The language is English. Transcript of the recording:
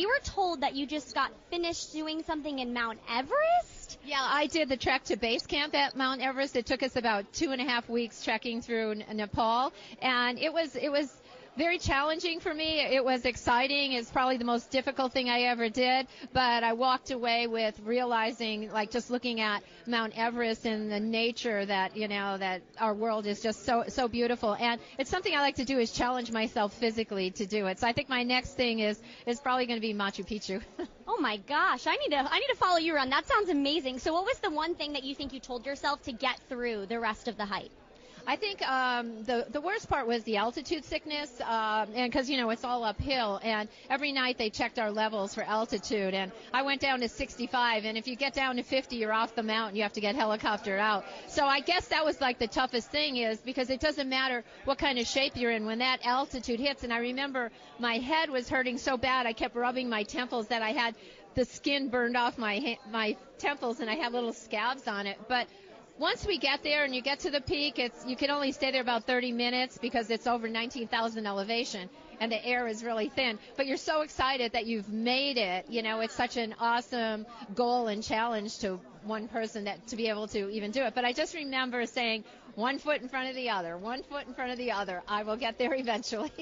You were told that you just got finished doing something in Mount Everest? Yeah, I did the trek to base camp at Mount Everest. It took us about 2.5 weeks trekking through Nepal, and it was very challenging for me. It was exciting. It's probably the most difficult thing I ever did, but I walked away with realizing, like, just looking at Mount Everest and the nature that, that our world is just so beautiful. And it's something I like to do, is challenge myself physically to do it. So I think my next thing is probably going to be Machu Picchu. Oh my gosh, I need to follow you around. That sounds amazing. So what was the one thing that you think you told yourself to get through the rest of the hike? I think the worst part was the altitude sickness, and because it's all uphill, and every night they checked our levels for altitude, and I went down to 65, and if you get down to 50, you're off the mountain. You have to get helicoptered out. So I guess that was like the toughest thing, is because it doesn't matter what kind of shape you're in when that altitude hits. And I remember my head was hurting so bad, I kept rubbing my temples that I had the skin burned off my temples, and I had little scabs on it. But once we get there and you get to the peak, you can only stay there about 30 minutes because it's over 19,000 elevation and the air is really thin. But you're so excited that you've made it. It's such an awesome goal and challenge to one person to be able to even do it. But I just remember saying, one foot in front of the other, one foot in front of the other. I will get there eventually.